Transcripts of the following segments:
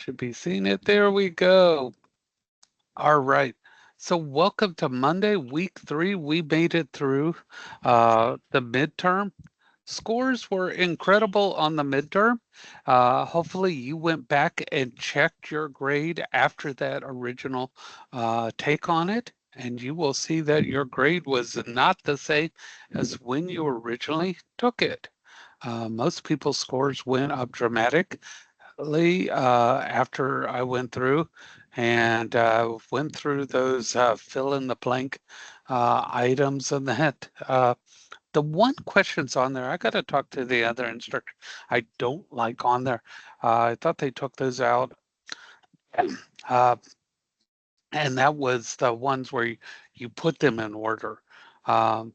Should be seeing it. There we go. All right. So welcome to Monday, week 3. We made it through the midterm. Scores were incredible on the midterm. Hopefully you went back and checked your grade after that original take on it, and you will see that your grade was not the same as when you originally took it. Most people's scores went up dramatically after I went through and went through those fill in the blank items and that. The one question's on there. I got to talk to the other instructor. I don't like on there. I thought they took those out. Uh, and that was the ones where you put them in order. Um,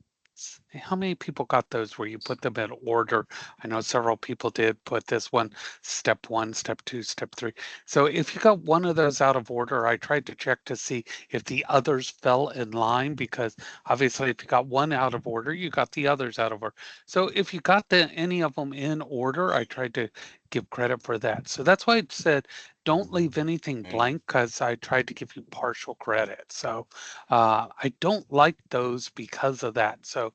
how many people got those where you put them in order? I know several people did put this one, step 1, step 2, step 3. So if you got one of those out of order, I tried to check to see if the others fell in line, because obviously if you got one out of order, you got the others out of order. So if you got any of them in order, I tried to give credit for that. So that's why I said don't leave anything blank, because I tried to give you partial credit. So I don't like those because of that. So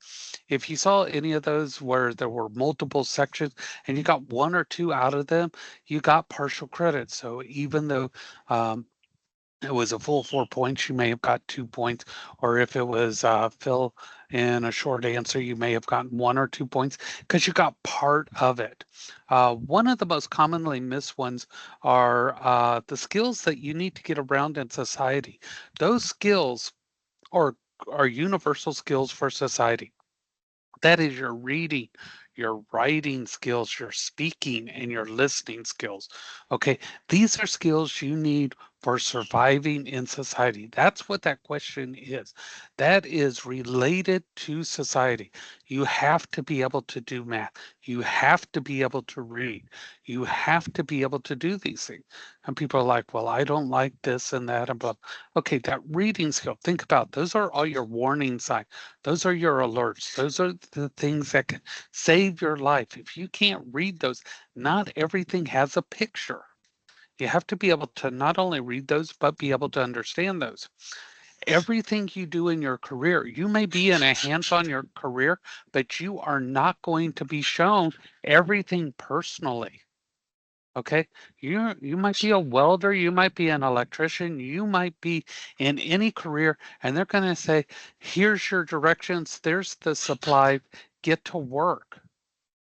if you saw any of those where there were multiple sections and you got one or two out of them, you got partial credit. So even though it was a full 4 points, you may have got 2 points, or if it was fill in a short answer, you may have gotten 1 or 2 points because you got part of it. One of the most commonly missed ones are the skills that you need to get around in society. Those skills are universal skills for society. That is your reading, your writing skills, your speaking, and your listening skills. Okay, these are skills you need for surviving in society. That's what that question is. That is related to society. You have to be able to do math. You have to be able to read. You have to be able to do these things. And people are like, well, I don't like this and that and blah. Okay, that reading skill, think about those are all your warning signs. Those are your alerts. Those are the things that can save your life. If you can't read those, not everything has a picture. You have to be able to not only read those, but be able to understand those. Everything you do in your career, you may be in a hands-on your career, but you are not going to be shown everything personally. Okay, you might be a welder, you might be an electrician, you might be in any career, and they're going to say, "Here's your directions. There's the supply. Get to work."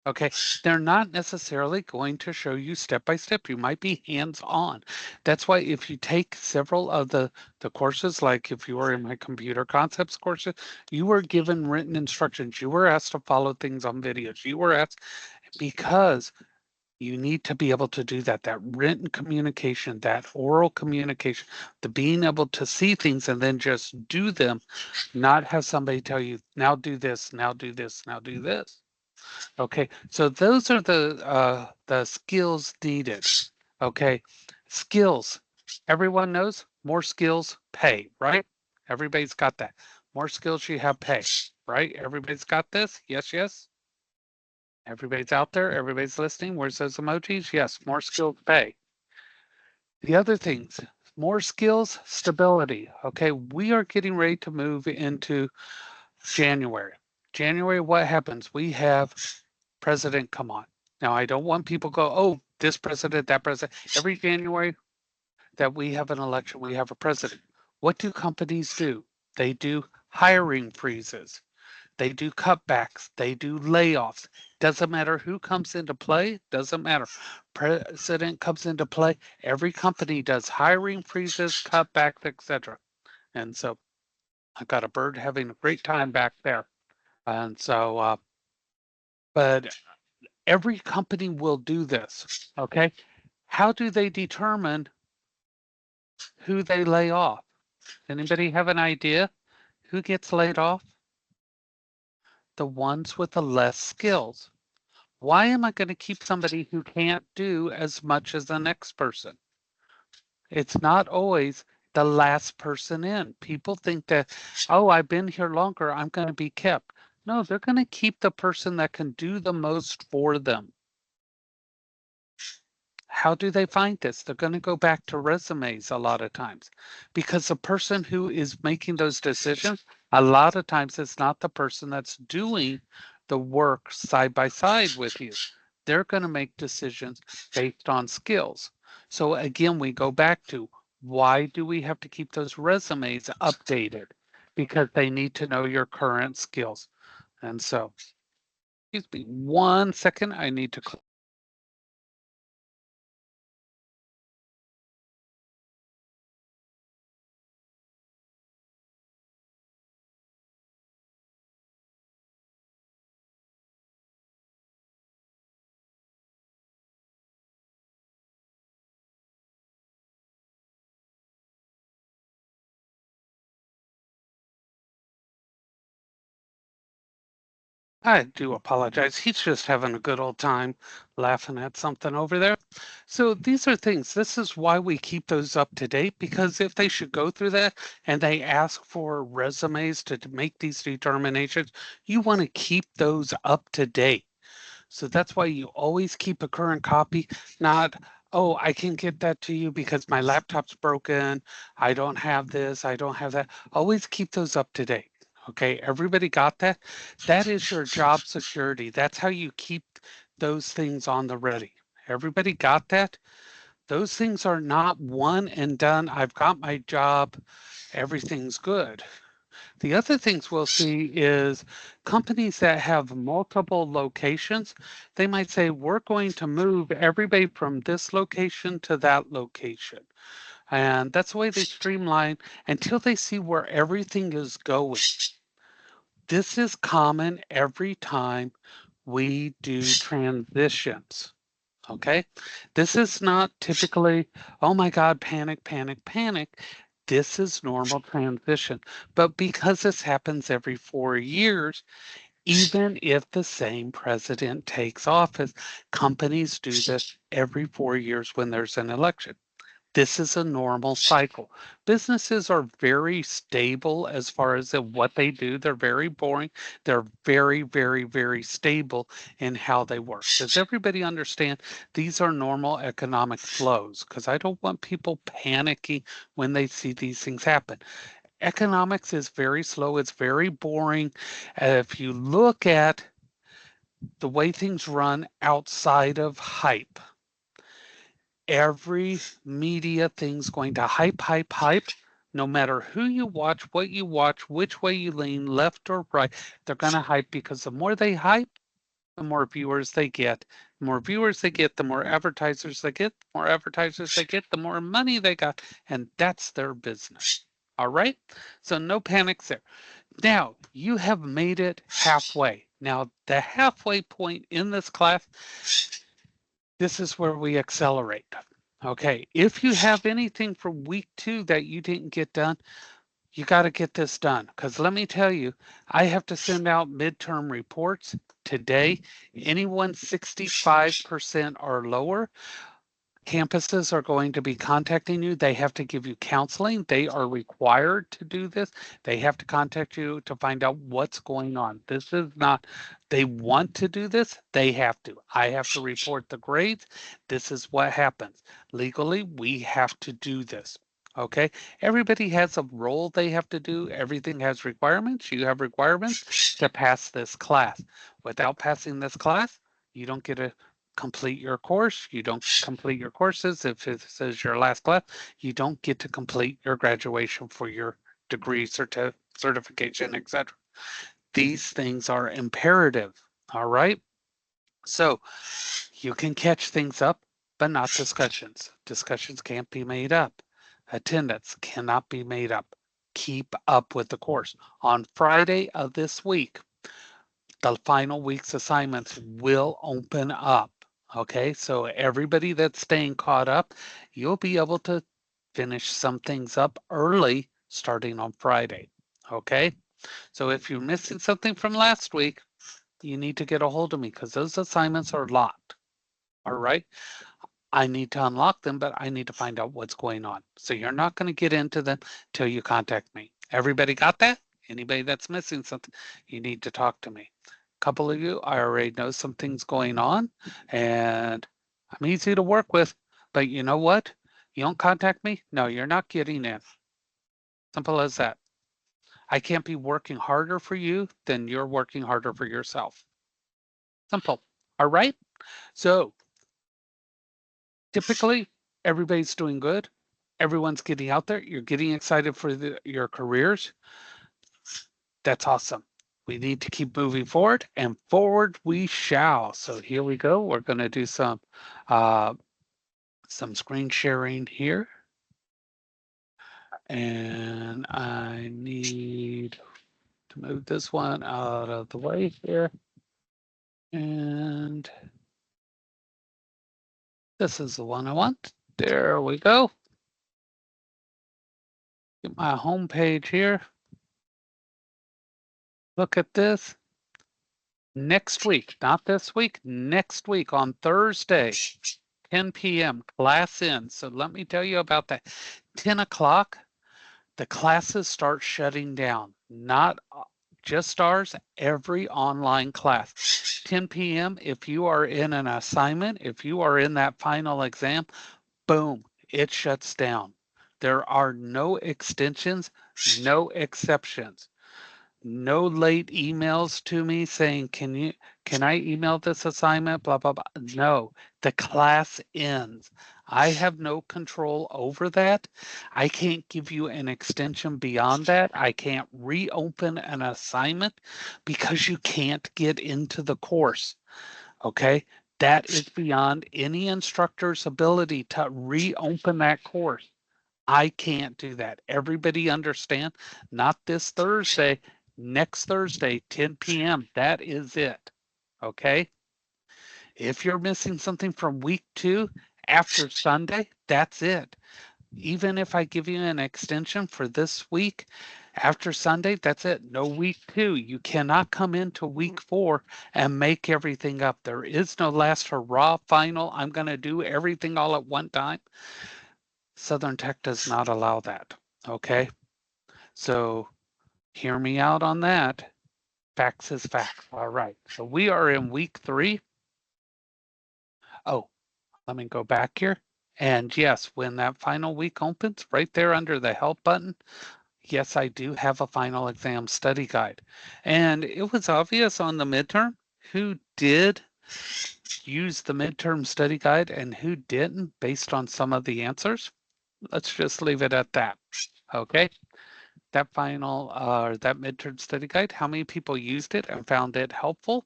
Okay, they're not necessarily going to show you step by step. You might be hands-on. That's why if you take several of the courses, like if you were in my computer concepts courses, you were given written instructions. You were asked to follow things on videos. You were asked because you need to be able to do that, that written communication, that oral communication, the being able to see things and then just do them, not have somebody tell you, now do this, now do this, now do this. Okay, so those are the skills needed. Okay, skills. Everyone knows more skills pay, right? Everybody's got that. More skills you have pay, right? Everybody's got this? Yes, yes. Everybody's out there, everybody's listening. Where's those emojis? Yes, more skills pay. The other things, more skills, stability. Okay, we are getting ready to move into January. January, what happens? We have president come on. Now, I don't want people go, oh, this president, that president. Every January that we have an election, we have a president. What do companies do? They do hiring freezes. They do cutbacks. They do layoffs. Doesn't matter who comes into play. Doesn't matter. President comes into play. Every company does hiring freezes, cutbacks, etc. And so I've got a bird having a great time back there. And so, but every company will do this. Okay. How do they determine who they lay off? Anybody have an idea who gets laid off? The ones with the less skills. Why am I going to keep somebody who can't do as much as the next person? It's not always the last person in. People think that, oh, I've been here longer, I'm going to be kept. No, they're going to keep the person that can do the most for them. how do they find this? They're going to go back to resumes a lot of times because the person who is making those decisions, a lot of times it's not the person that's doing the work side by side with you. They're going to make decisions based on skills. So again, we go back to why do we have to keep those resumes updated? Because they need to know your current skills. And so, excuse me 1 second, I need to I do apologize. He's just having a good old time laughing at something over there. So these are things. This is why we keep those up to date, because if they should go through that and they ask for resumes to make these determinations, you want to keep those up to date. So that's why you always keep a current copy, not, oh, I can get that to you because my laptop's broken. I don't have this. I don't have that. Always keep those up to date. Okay, everybody got that? That is your job security. That's how you keep those things on the ready. Everybody got that? Those things are not one and done. I've got my job. Everything's good. The other things we'll see is companies that have multiple locations, they might say, we're going to move everybody from this location to that location. And that's the way they streamline until they see where everything is going. This is common every time we do transitions. Okay. This is not typically, oh my God, panic, panic, panic. This is normal transition. But because this happens every 4 years, even if the same president takes office, companies do this every 4 years when there's an election. This is a normal cycle. Businesses are very stable as far as what they do. They're very boring. They're very, very, very stable in how they work. Does everybody understand? These are normal economic flows because I don't want people panicking when they see these things happen. Economics is very slow. It's very boring. If you look at the way things run outside of hype, every media thing's going to hype, hype, hype. No matter who you watch, what you watch, which way you lean, left or right, they're going to hype because the more they hype, the more viewers they get. The more viewers they get, the more advertisers they get. The more advertisers they get, the more money they got. And that's their business. All right? So no panics there. Now, you have made it halfway. Now, the halfway point in this class, this is where we accelerate. Okay, if you have anything from week 2 that you didn't get done, you got to get this done. Because let me tell you, I have to send out midterm reports today. Anyone 65% or lower, campuses are going to be contacting you. They have to give you counseling. They are required to do this. They have to contact you to find out what's going on. This is not, they want to do this. They have to. I have to report the grades. This is what happens. Legally, we have to do this. Okay. Everybody has a role they have to do. Everything has requirements. You have requirements to pass this class. Without passing this class, you don't get a complete your course. You don't complete your courses. If this is your last class, you don't get to complete your graduation for your degree, certification, etc. These things are imperative. All right. So you can catch things up, but not discussions. Discussions can't be made up. Attendance cannot be made up. Keep up with the course. On Friday of this week, the final week's assignments will open up. Okay, so everybody that's staying caught up, you'll be able to finish some things up early starting on Friday. Okay, so if you're missing something from last week, you need to get a hold of me because those assignments are locked. All right, I need to unlock them, but I need to find out what's going on. So you're not going to get into them till you contact me. Everybody got that? Anybody that's missing something, you need to talk to me. A couple of you, I already know something's going on and I'm easy to work with. But you know what? You don't contact me? No, you're not getting in. Simple as that. I can't be working harder for you than you're working harder for yourself. Simple. All right? So typically, everybody's doing good. Everyone's getting out there. You're getting excited for your careers. That's awesome. We need to keep moving forward, and forward we shall. So here we go. We're going to do uh, some screen sharing here. And I need to move this one out of the way here. And this is the one I want. There we go. Get my home page here. Look at this. Next week, not this week, next week on Thursday, 10 p.m., class ends. So let me tell you about that. 10 o'clock, the classes start shutting down. Not just ours, every online class. 10 p.m., if you are in an assignment, if you are in that final exam, boom, it shuts down. There are no extensions, no exceptions. No late emails to me saying, can I email this assignment? Blah, blah, blah. No, the class ends. I have no control over that. I can't give you an extension beyond that. I can't reopen an assignment because you can't get into the course. Okay. That is beyond any instructor's ability to reopen that course. I can't do that. Everybody understand? Not this Thursday, next Thursday, 10 p.m. That is it. Okay. If you're missing something from week 2 after Sunday, that's it. Even if I give you an extension for this week after Sunday, that's it. No week 2. You cannot come into week 4 and make everything up. There is no last hurrah final. I'm going to do everything all at one time. Southern Tech does not allow that. Okay. So hear me out on that. Facts is facts. All right. So we are in week 3. Oh, let me go back here. And yes, when that final week opens, right there under the help button, yes, I do have a final exam study guide. And it was obvious on the midterm who did use the midterm study guide and who didn't based on some of the answers. Let's just leave it at that. Okay. That final that midterm study guide, how many people used it and found it helpful?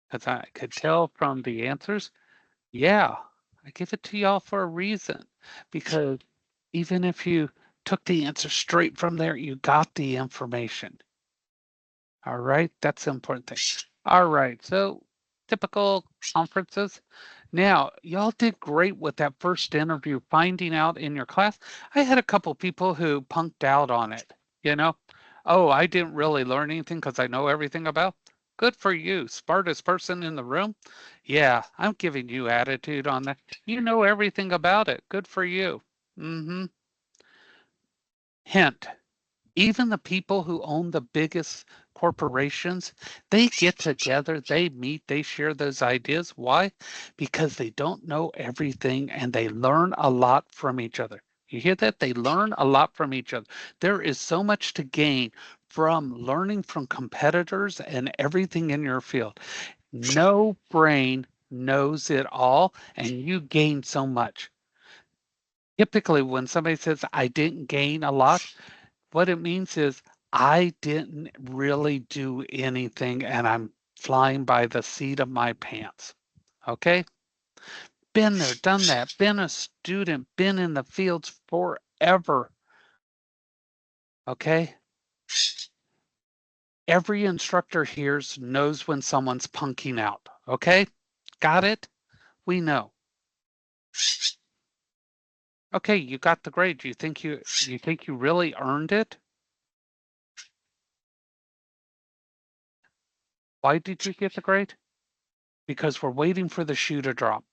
Because I could tell from the answers, yeah, I give it to y'all for a reason. Because even if you took the answer straight from there, you got the information. All right, that's the important thing. All right, so typical conferences. Now, y'all did great with that first interview, finding out in your class. I had a couple people who punked out on it, you know? Oh, I didn't really learn anything because I know everything about. Good for you, smartest person in the room. Yeah, I'm giving you attitude on that. You know everything about it. Good for you. Mm-hmm. Hint. Even the people who own the biggest corporations, they get together, they meet, they share those ideas. Why? Because they don't know everything and they learn a lot from each other. You hear that? They learn a lot from each other. There is so much to gain from learning from competitors and everything in your field. No brain knows it all, and you gain so much. Typically, when somebody says, I didn't gain a lot, what it means is I didn't really do anything and I'm flying by the seat of my pants. Okay? Been there, done that, been a student, been in the fields forever. Okay? Every instructor here knows when someone's punking out. Okay? Got it? We know. Okay, you got the grade. You think you really earned it? Why did you get the grade? Because we're waiting for the shoe to drop.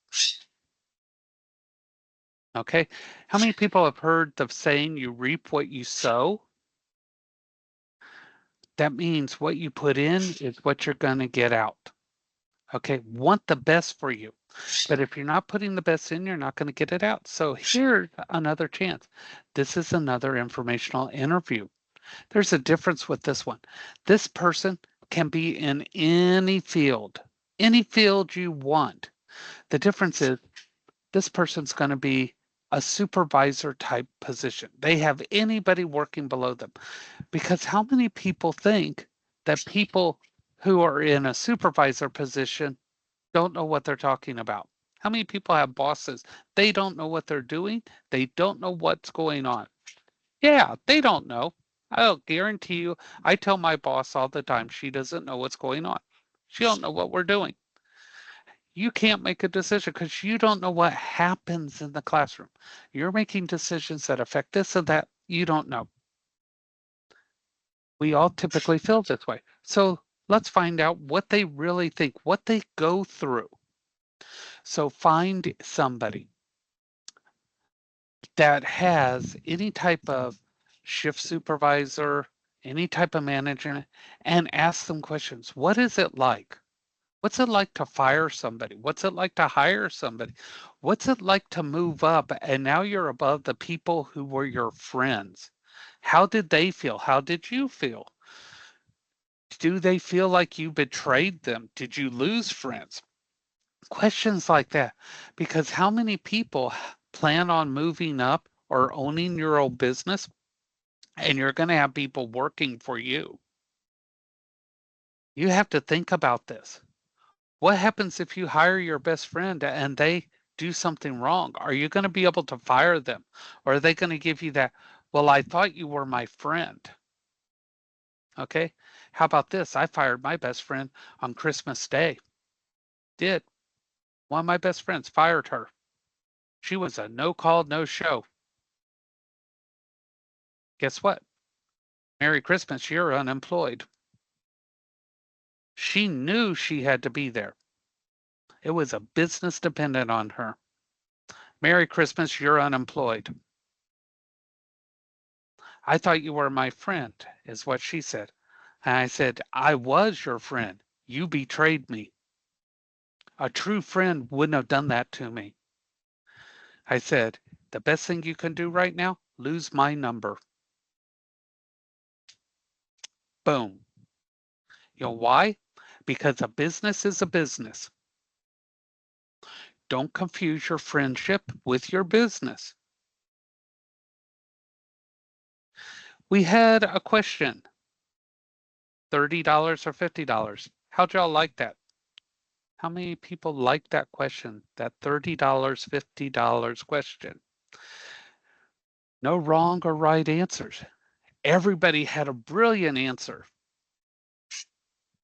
Okay. How many people have heard the saying, you reap what you sow? That means what you put in is what you're going to get out. Okay. Want the best for you. But if you're not putting the best in, you're not going to get it out. So here's another chance. This is another informational interview. There's a difference with this one. This person can be in any field you want. The difference is this person's going to be a supervisor type position. They have anybody working below them. Because how many people think that people who are in a supervisor position don't know what they're talking about? How many people have bosses? They don't know what they're doing. They don't know what's going on. Yeah, they don't know. I'll guarantee you, I tell my boss all the time, she doesn't know what's going on. She don't know what we're doing. You can't make a decision because you don't know what happens in the classroom. You're making decisions that affect this and that. You don't know. We all typically feel this way. So let's find out what they really think, what they go through. So find somebody that has any type of shift supervisor, any type of manager, and ask them questions. What is it like? What's it like to fire somebody? What's it like to hire somebody? What's it like to move up and now you're above the people who were your friends? How did they feel? How did you feel? Do they feel like you betrayed them? Did you lose friends? Questions like that. Because how many people plan on moving up or owning your own business and you're going to have people working for you? You have to think about this. What happens if you hire your best friend and they do something wrong? Are you going to be able to fire them? Or are they going to give you that, well, I thought you were my friend? Okay. How about this? I fired my best friend on Christmas Day. Did. One of my best friends fired her. She was a no call, no show. Guess what? Merry Christmas, you're unemployed. She knew she had to be there. It was a business dependent on her. Merry Christmas, you're unemployed. I thought you were my friend, is what she said. And I said, I was your friend. You betrayed me. A true friend wouldn't have done that to me. I said, the best thing you can do right now, lose my number. Boom. You know why? Because a business is a business. Don't confuse your friendship with your business. We had a question, $30 or $50. How'd y'all like that? How many people like that question, that $30, $50 question? No wrong or right answers. Everybody had a brilliant answer.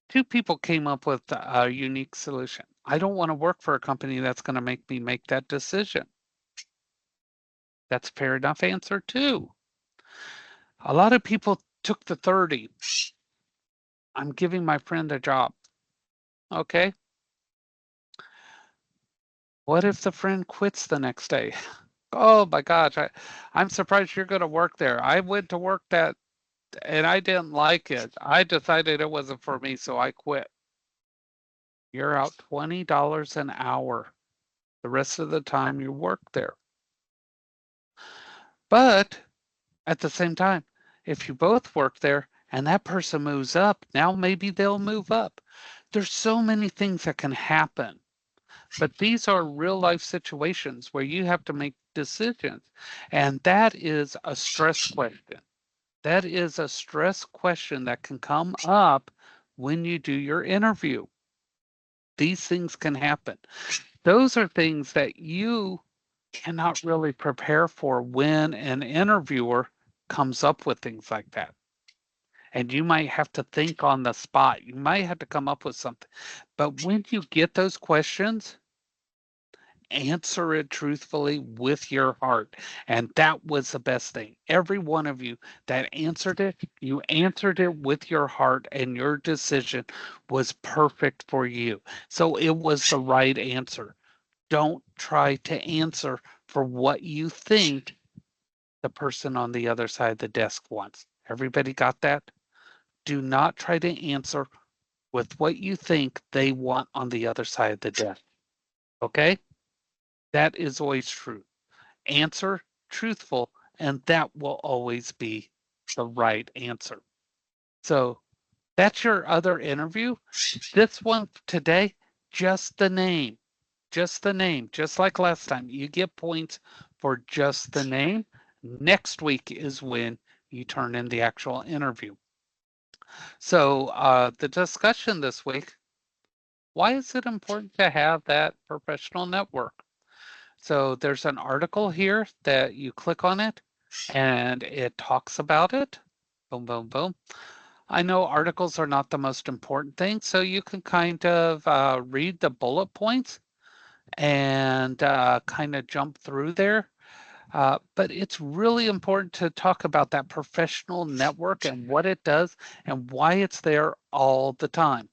Two people came up with a unique solution. I don't want to work for a company that's going to make me make that decision. That's a fair enough answer too. A lot of people took the 30. I'm giving my friend a job. Okay. What if the friend quits the next day? Oh my gosh, I'm surprised you're going to work there. I went to work that and I didn't like it. I decided it wasn't for me, so I quit. You're out $20 an hour the rest of the time you work there. But at the same time, if you both work there and that person moves up, now maybe they'll move up. There's so many things that can happen. But these are real life situations where you have to make decisions. And that is a stress question. That is a stress question that can come up when you do your interview. These things can happen. Those are things that you cannot really prepare for when an interviewer comes up with things like that. And you might have to think on the spot. You might have to come up with something. But when you get those questions, answer it truthfully with your heart. And that was the best thing. Every one of you that answered it, you answered it with your heart, and your decision was perfect for you. So it was the right answer. Don't try to answer for what you think the person on the other side of the desk wants. Everybody got that? Do not try to answer with what you think they want on the other side of the desk. Okay? That is always true. Answer truthful, and that will always be the right answer. So that's your other interview. This one today, just the name, just the name, just like last time. You get points for just the name. Next week is when you turn in the actual interview. So the discussion this week, why is it important to have that professional network? So there's an article here that you click on it and it talks about it. Boom, boom, boom. I know articles are not the most important thing, so you can kind of read the bullet points and kind of jump through there. But it's really important to talk about that professional network and what it does and why it's there all the time.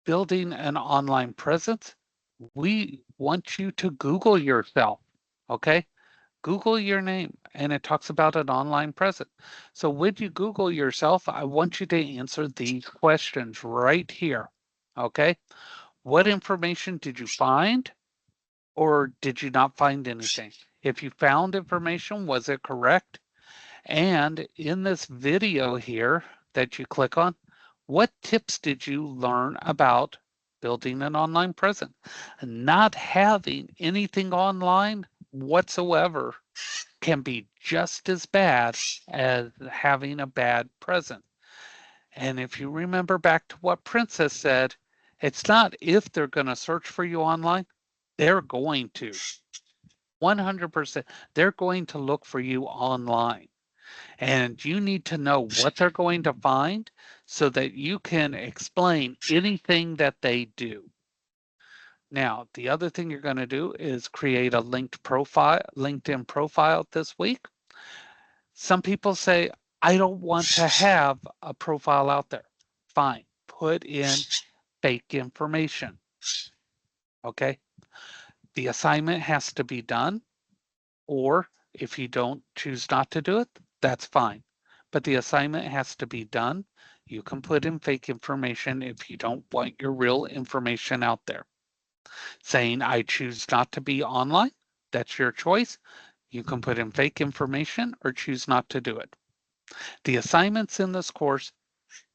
Building an online presence, we want you to Google yourself, okay? Google your name and it talks about an online presence. So when you Google yourself, I want you to answer these questions right here, okay? What information did you find or did you not find anything? If you found information, was it correct? And in this video here that you click on, what tips did you learn about building an online presence? Not having anything online whatsoever can be just as bad as having a bad present. And if you remember back to what Princess said, it's not if they're going to search for you online, they're going to. 100%. They're going to look for you online. And you need to know what they're going to find so that you can explain anything that they do. Now, the other thing you're going to do is create a LinkedIn profile this week. Some people say, I don't want to have a profile out there. Fine, put in fake information. Okay. The assignment has to be done, or if you don't choose not to do it, that's fine. But the assignment has to be done. You can put in fake information if you don't want your real information out there. Saying, I choose not to be online, that's your choice. You can put in fake information or choose not to do it. The assignments in this course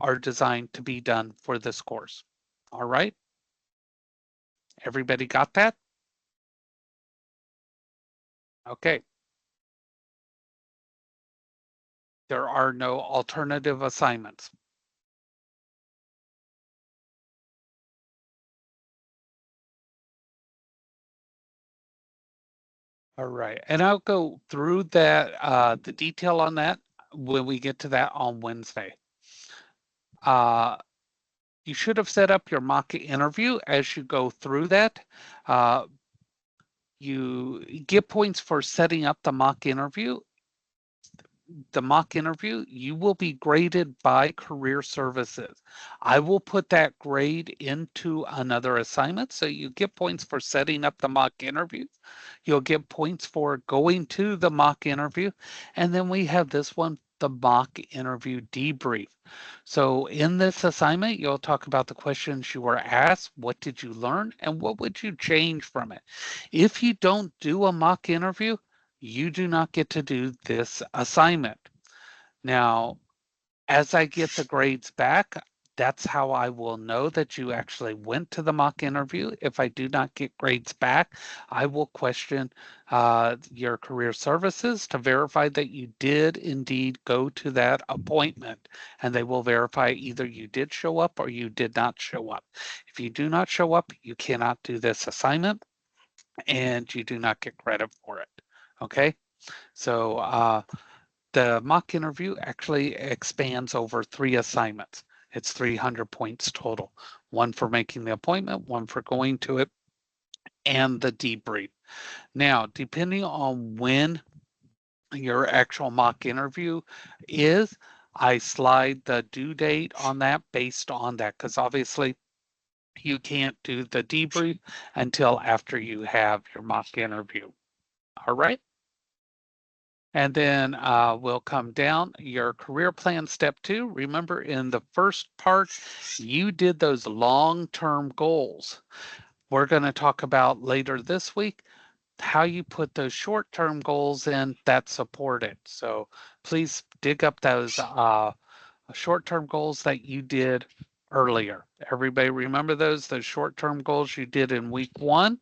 are designed to be done for this course. All right? Everybody got that? Okay. There are no alternative assignments. All right. And I'll go through that, the detail on that when we get to that on Wednesday. Uh, you should have set up your mock interview as you go through that. Uh, you get points for setting up the mock interview, you will be graded by career services. I will put that grade into another assignment. So you get points for setting up the mock interview. You'll get points for going to the mock interview. And then we have this one, the mock interview debrief. So in this assignment, you'll talk about the questions you were asked, what did you learn, and what would you change from it? If you don't do a mock interview, you do not get to do this assignment. Now, as I get the grades back, that's how I will know that you actually went to the mock interview. If I do not get grades back, I will question your career services to verify that you did indeed go to that appointment. And they will verify either you did show up or you did not show up. If you do not show up, you cannot do this assignment and you do not get credit for it. Okay. So the mock interview actually expands over 3 assignments. It's 300 points total, one for making the appointment, one for going to it, and the debrief. Now, depending on when your actual mock interview is, I slide the due date on that based on that, because obviously you can't do the debrief until after you have your mock interview. All right. And then we'll come down your career plan step 2. Remember in the first part, you did those long-term goals. We're going to talk about later this week how you put those short-term goals in that support it. So please dig up those short-term goals that you did earlier. Everybody remember those short-term goals you did in week 1?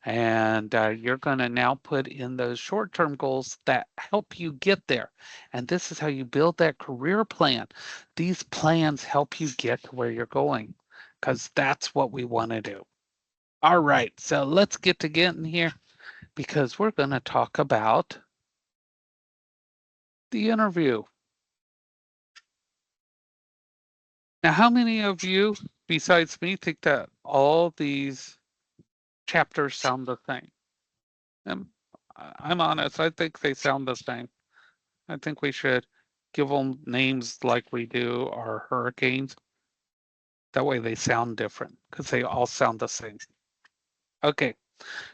And you're going to now put in those short-term goals that help you get there. And this is how you build that career plan. These plans help you get to where you're going because that's what we want to do. All right, so let's get to getting here because we're going to talk about the interview. Now, how many of you, besides me, think that all these chapters sound the same? I'm honest, I think they sound the same. I think we should give them names like we do our hurricanes. That way they sound different because they all sound the same. Okay,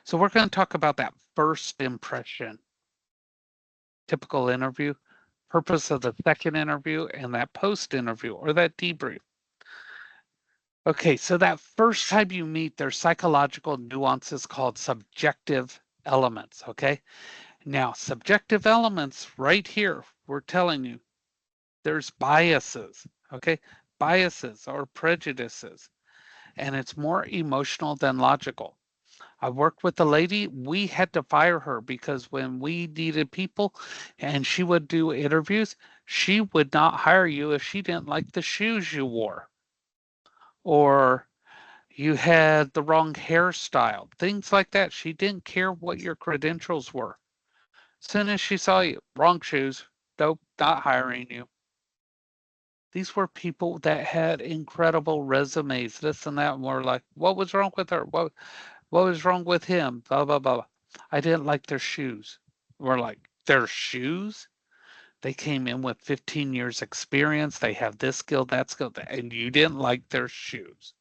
so we're going to talk about that first impression, typical interview, purpose of the second interview, and that post interview or that debrief. Okay, so that first time you meet, there's psychological nuances called subjective elements. Okay, now subjective elements right here, we're telling you there's biases. Okay, biases or prejudices, and it's more emotional than logical. I worked with a lady, we had to fire her because when we needed people and she would do interviews, she would not hire you if she didn't like the shoes you wore or you had the wrong hairstyle, things like that. She didn't care what your credentials were. As soon as she saw you, wrong shoes, nope, not hiring you. These were people that had incredible resumes, this and that, and we're like, what was wrong with her? What was wrong with him? Blah, blah, blah. I didn't like their shoes. We're like, their shoes? They came in with 15 years experience. They have this skill, that skill, and you didn't like their shoes.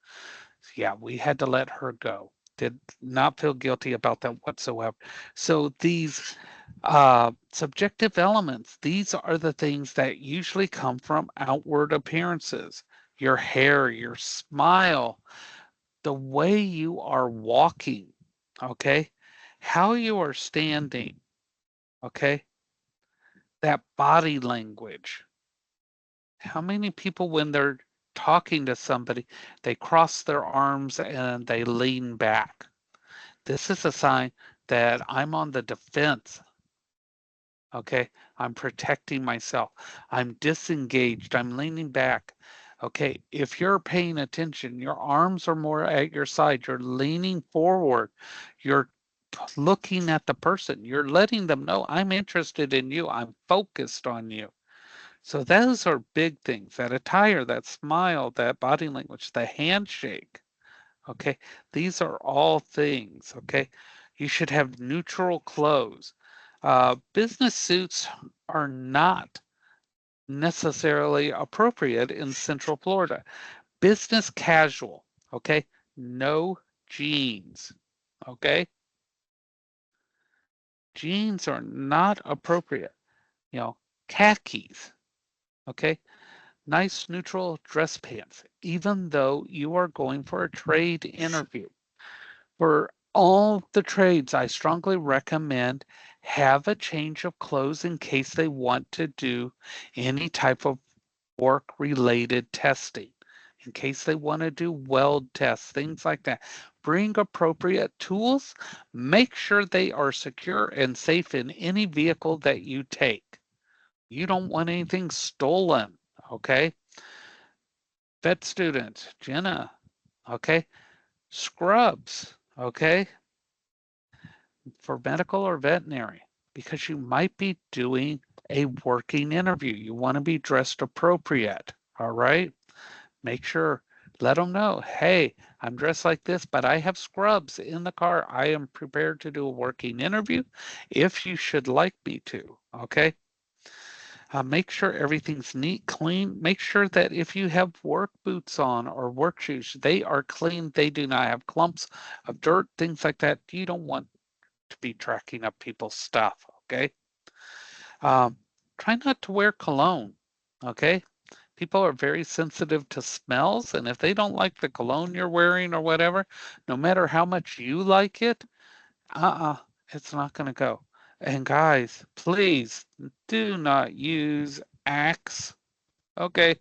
Yeah, we had to let her go. Did not feel guilty about that whatsoever. So these subjective elements, these are the things that usually come from outward appearances. Your hair, your smile, the way you are walking, okay? How you are standing, okay? That body language. How many people, when they're talking to somebody, they cross their arms and they lean back? This is a sign that I'm on the defense. Okay, I'm protecting myself. I'm disengaged. I'm leaning back. Okay, if you're paying attention, your arms are more at your side. You're leaning forward. You're looking at the person. You're letting them know I'm interested in you. I'm focused on you. So those are big things. That attire, that smile, that body language, the handshake. Okay, these are all things. Okay, you should have neutral clothes. Business suits are not necessarily appropriate in Central Florida. Business casual. Okay, no jeans. Okay, jeans are not appropriate. You know, khakis. Okay, nice neutral dress pants, even though you are going for a trade interview. For all the trades, I strongly recommend have a change of clothes in case they want to do any type of work-related testing, in case they want to do weld tests, things like that. Bring appropriate tools. Make sure they are secure and safe in any vehicle that you take. You don't want anything stolen, okay? Vet students, Jenna, okay? Scrubs, okay? For medical or veterinary, because you might be doing a working interview. You want to be dressed appropriate, all right? Make sure, let them know, hey, I'm dressed like this, but I have scrubs in the car. I am prepared to do a working interview if you should like me to, okay? Make sure everything's neat, clean. Make sure that if you have work boots on or work shoes, they are clean. They do not have clumps of dirt, things like that. You don't want to be tracking up people's stuff, okay? Um, Try not to wear cologne, okay? People are very sensitive to smells, and if they don't like the cologne you're wearing or whatever, no matter how much you like it, uh-uh, it's not gonna go. And guys, please do not use Axe. Okay,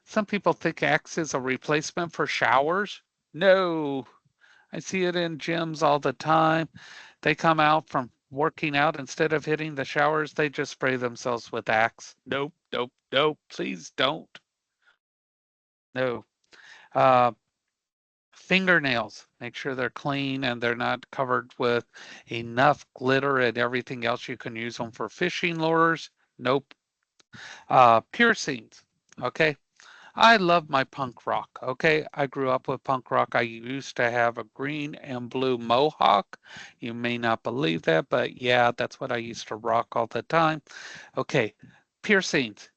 some people think Axe is a replacement for showers. No, I see it in gyms all the time. They come out from working out, instead of hitting the showers, they just spray themselves with Axe. Nope, nope, nope. Please don't. No. Uh, Fingernails, make sure they're clean and they're not covered with enough glitter and everything else. You can use them for fishing lures. Nope. Piercings. Okay. I love my punk rock. Okay. I grew up with punk rock. I used to have a green and blue mohawk. You may not believe that, but yeah, that's what I used to rock all the time. Okay. Piercings,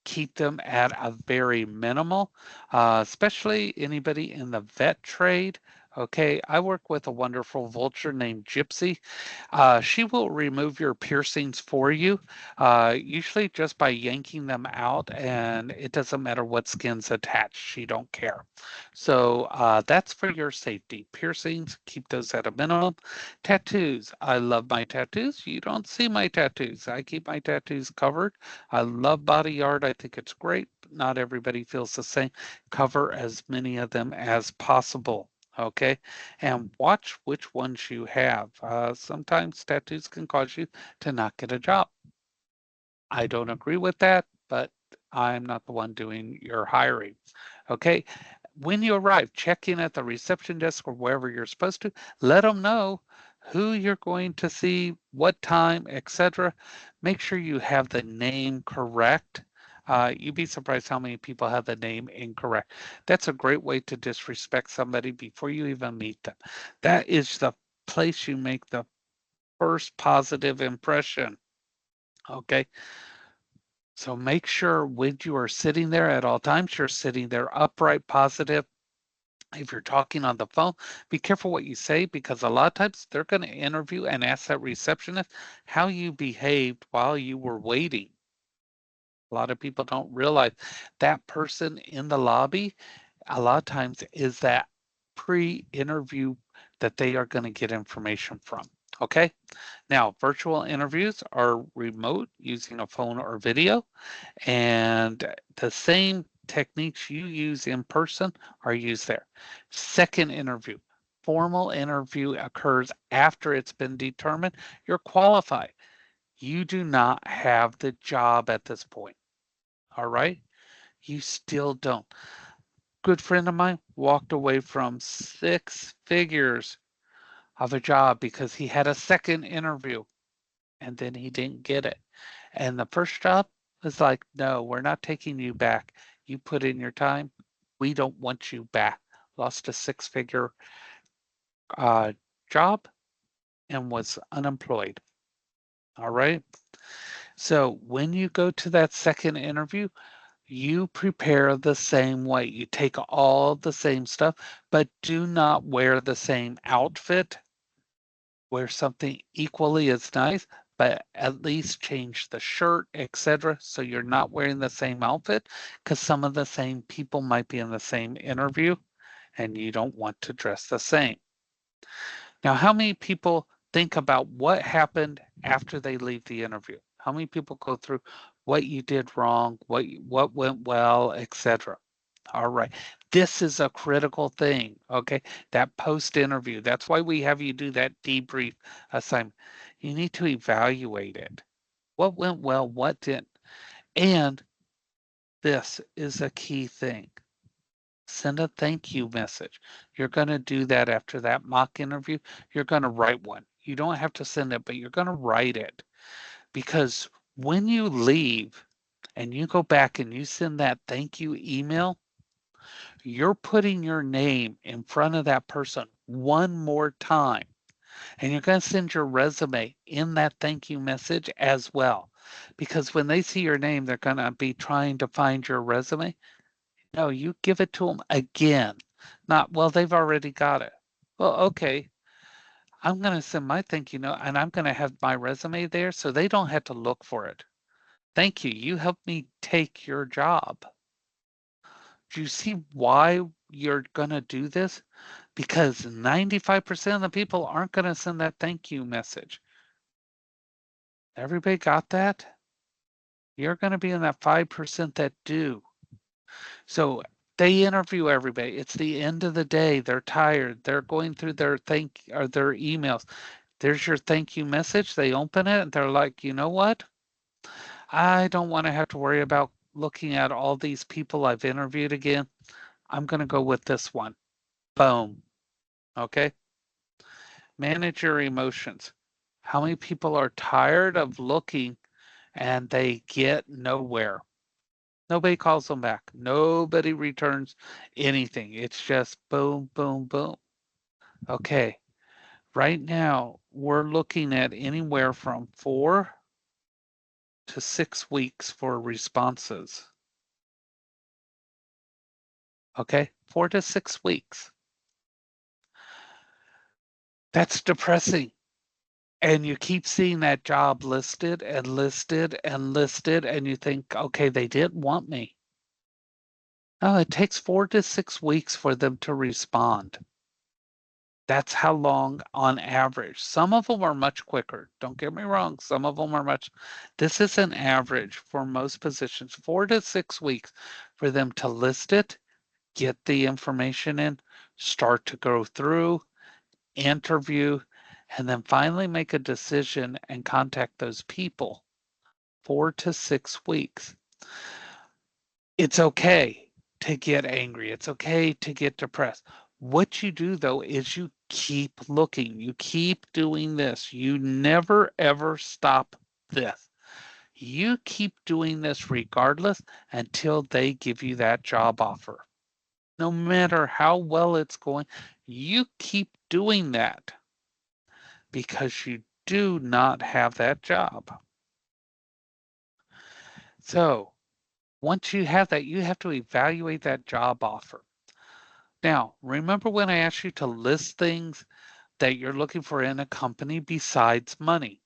keep them at a very minimal, especially anybody in the vet trade. Okay, I work with a wonderful vulture named Gypsy. She will remove your piercings for you, usually just by yanking them out, and it doesn't matter what skin's attached. She don't care. So that's for your safety. Piercings, keep those at a minimum. Tattoos. I love my tattoos. You don't see my tattoos. I keep my tattoos covered. I love body art. I think it's great, but not everybody feels the same. Cover as many of them as possible. Okay. And watch which ones you have. Sometimes tattoos can cause you to not get a job. I don't agree with that, but I'm not the one doing your hiring. Okay. When you arrive, check in at the reception desk or wherever you're supposed to. Let them know who you're going to see, what time, etc. Make sure you have the name correct. You'd be surprised how many people have the name incorrect. That's a great way to disrespect somebody before you even meet them. That is the place you make the first positive impression. Okay. So make sure when you are sitting there at all times, you're sitting there upright, positive. If you're talking on the phone, be careful what you say because a lot of times they're going to interview and ask that receptionist how you behaved while you were waiting. A lot of people don't realize that person in the lobby, a lot of times, is that pre interview that they are going to get information from. Okay. Now, virtual interviews are remote using a phone or video, and the same techniques you use in person are used there. Second interview. Formal interview occurs after it's been determined you're qualified. You do not have the job at this point. All right? You still don't. Good friend of mine walked away from 6 figures of a job because he had a second interview and then he didn't get it. And the first job was like, no, we're not taking you back. You put in your time. We don't want you back. Lost a 6 figure uh, job and was unemployed. All right. So when you go to that second interview, you prepare the same way. You take all the same stuff, but do not wear the same outfit. Wear something equally as nice, but at least change the shirt, etc. So you're not wearing the same outfit because some of the same people might be in the same interview and you don't want to dress the same. Now, how many people think about what happened after they leave the interview? How many people go through what you did wrong, what went well, etc.? All right. This is a critical thing, okay? That post interview. That's why we have you do that debrief assignment. You need to evaluate it. What went well, what didn't? And this is a key thing. Send a thank you message. You're going to do that after that mock interview. You're going to write one. You don't have to send it, but you're going to write it because when you leave and you go back and you send that thank you email, you're putting your name in front of that person one more time. And you're going to send your resume in that thank you message as well. Because when they see your name, they're going to be trying to find your resume. No, you give it to them again. Not, well, they've already got it. Well, okay. I'm going to send my thank you note and I'm going to have my resume there so they don't have to look for it. Thank you. You helped me take your job. Do you see why you're going to do this? Because 95% of the people aren't going to send that thank you message. Everybody got that? You're going to be in that 5% that do. So they interview everybody. It's the end of the day. They're tired. They're going through their their emails. There's your thank you message. They open it and they're like, you know what? I don't want to have to worry about looking at all these people I've interviewed again. I'm going to go with this one. Boom. Okay. Manage your emotions. How many people are tired of looking and they get nowhere? Nobody calls them back. Nobody returns anything. It's just boom, boom, boom. Okay. Right now, we're looking at anywhere from 4 to 6 weeks for responses. Okay. 4 to 6 weeks. That's depressing. And you keep seeing that job listed and listed and listed, and you think, okay, they didn't want me. No, it takes 4 to 6 weeks for them to respond. That's how long on average. Some of them are much quicker. Don't get me wrong. Some of them are much. This is an average for most positions, 4 to 6 weeks for them to list it, get the information in, start to go through, interview, and then finally make a decision and contact those people. 4 to 6 weeks. It's okay to get angry. It's okay to get depressed. What you do though is you keep looking. You keep doing this. You never ever stop this. You keep doing this regardless until they give you that job offer. No matter how well it's going, you keep doing that because you do not have that job. So once you have that, you have to evaluate that job offer. Now, remember when I asked you to list things that you're looking for in a company besides money?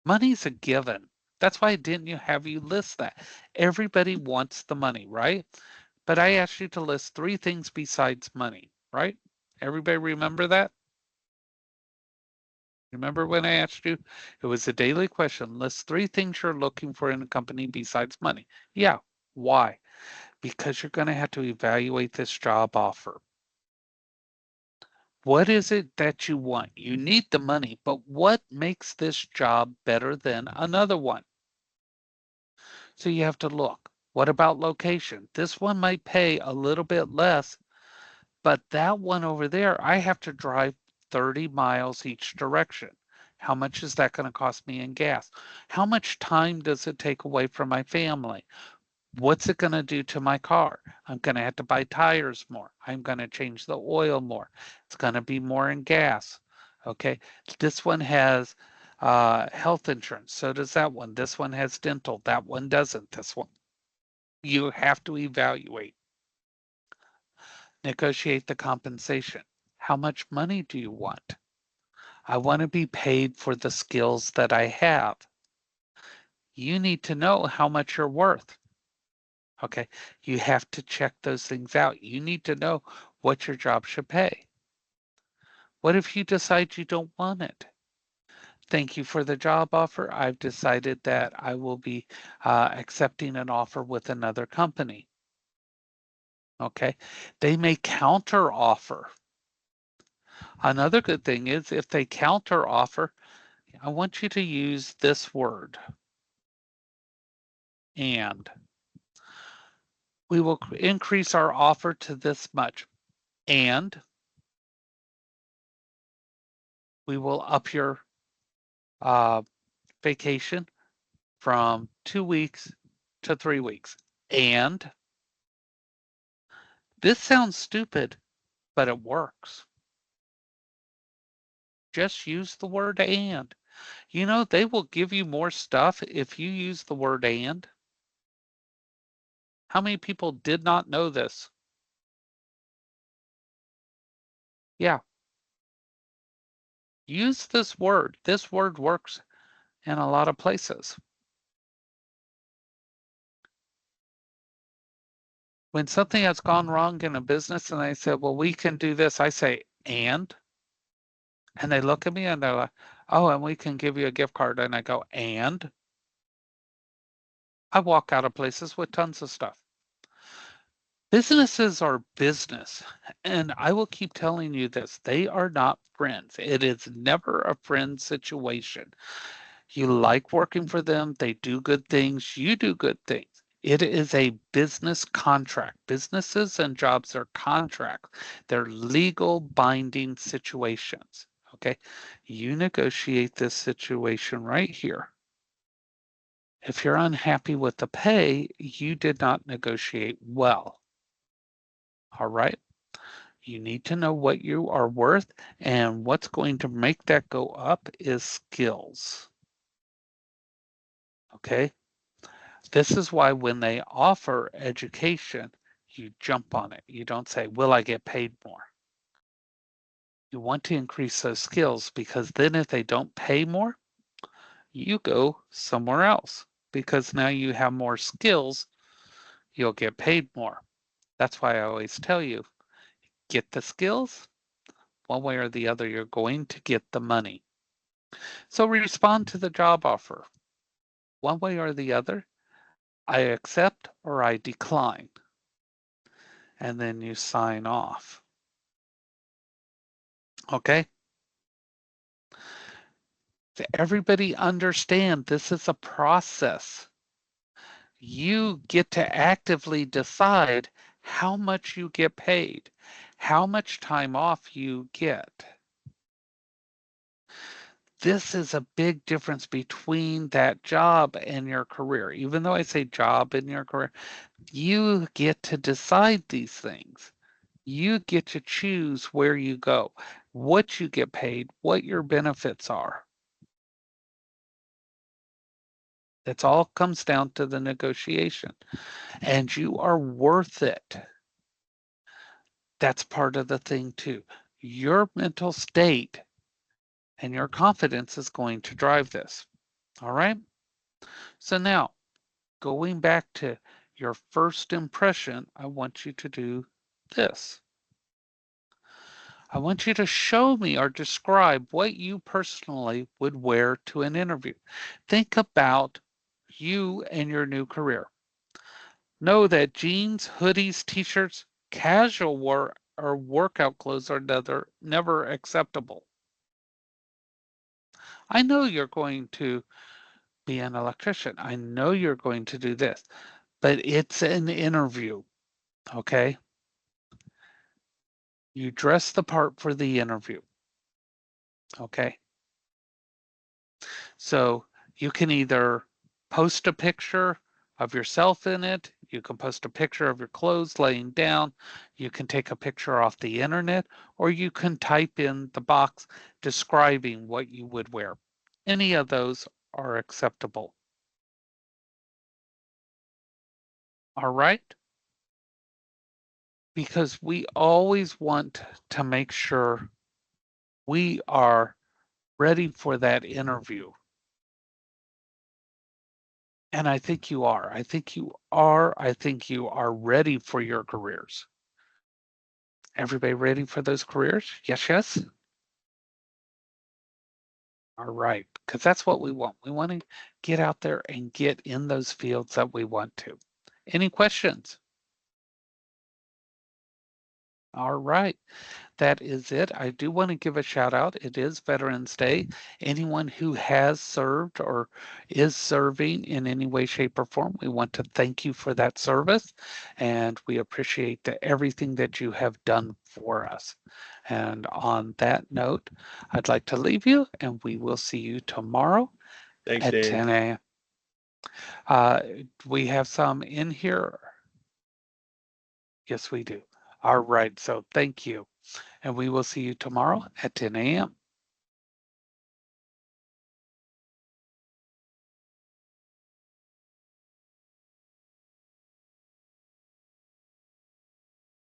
Money's a given. That's why didn't you have you list that? Everybody wants the money, right? But I asked you to list 3 things besides money, right? Everybody remember that? Remember when I asked you? It was a daily question. List 3 things you're looking for in a company besides money. Yeah. Why? Because you're going to have to evaluate this job offer. What is it that you want? You need the money, but what makes this job better than another one? So you have to look. What about location? This one might pay a little bit less, but that one over there, I have to drive 30 miles each direction. How much is that going to cost me in gas? How much time does it take away from my family? What's it going to do to my car? I'm going to have to buy tires more. I'm going to change the oil more. It's going to be more in gas. Okay. This one has health insurance. So does that one. This one has dental. That one doesn't. This one. You have to evaluate, negotiate the compensation. How much money do you want? I want to be paid for the skills that I have. You need to know how much you're worth. Okay, you have to check those things out. You need to know what your job should pay. What if you decide you don't want it? Thank you for the job offer. I've decided that I will be accepting an offer with another company. Okay, they may counter offer. Another good thing is if they counter offer, I want you to use this word, and we will increase our offer to this much, and we will up your uh, vacation from 2 weeks to 3 weeks. And this sounds stupid, but it works. Just use the word and. You know, they will give you more stuff if you use the word and. How many people did not know this? Yeah, use this word. This word works in a lot of places. When something has gone wrong in a business and I said, well, we can do this, I say, and they look at me and they're like, oh, and we can give you a gift card. And I go, and I walk out of places with tons of stuff. Businesses are business, and I will keep telling you this, they are not friends. It is never a friend situation. You like working for them, they do good things, you do good things. It is a business contract. Businesses and jobs are contracts. They're legal binding situations. Okay. You negotiate this situation right here. If you're unhappy with the pay, you did not negotiate well. All right. You need to know what you are worth, and what's going to make that go up is skills. Okay. This is why when they offer education, you jump on it. You don't say, will I get paid more? You want to increase those skills, because then if they don't pay more, you go somewhere else, because now you have more skills, you'll get paid more. That's why I always tell you, get the skills, one way or the other, you're going to get the money. So respond to the job offer. One way or the other, I accept or I decline. And then you sign off. Okay? Everybody understand this is a process. You get to actively decide how much you get paid, how much time off you get. This is a big difference between that job and your career. Even though I say job in your career, you get to decide these things. You get to choose where you go, what you get paid, what your benefits are. It all comes down to the negotiation, and you are worth it. That's part of the thing too. Your mental state and your confidence is going to drive this. All right. So now, going back to your first impression, I want you to do this. I want you to show me or describe what you personally would wear to an interview. Think about you and your new career. Know that jeans, hoodies, t-shirts, casual wear, or workout clothes are never acceptable. I know you're going to be an electrician. I know you're going to do this, but it's an interview, okay? You dress the part for the interview, okay? So you can either post a picture of yourself in it, you can post a picture of your clothes laying down, you can take a picture off the internet, or you can type in the box describing what you would wear. Any of those are acceptable. All right? Because we always want to make sure we are ready for that interview. And I think you are. I think you are. I think you are ready for your careers. Everybody ready for those careers? Yes, yes. All right. Because that's what we want. We want to get out there and get in those fields that we want to. Any questions? All right. That is it. I do want to give a shout out. It is Veterans Day. Anyone who has served or is serving in any way, shape, or form, we want to thank you for that service. And we appreciate everything that you have done for us. And on that note, I'd like to leave you, and we will see you tomorrow Thanks, at Dave. 10 a.m. We have some in here. Yes, we do. All right. So thank you. And we will see you tomorrow at 10 a.m.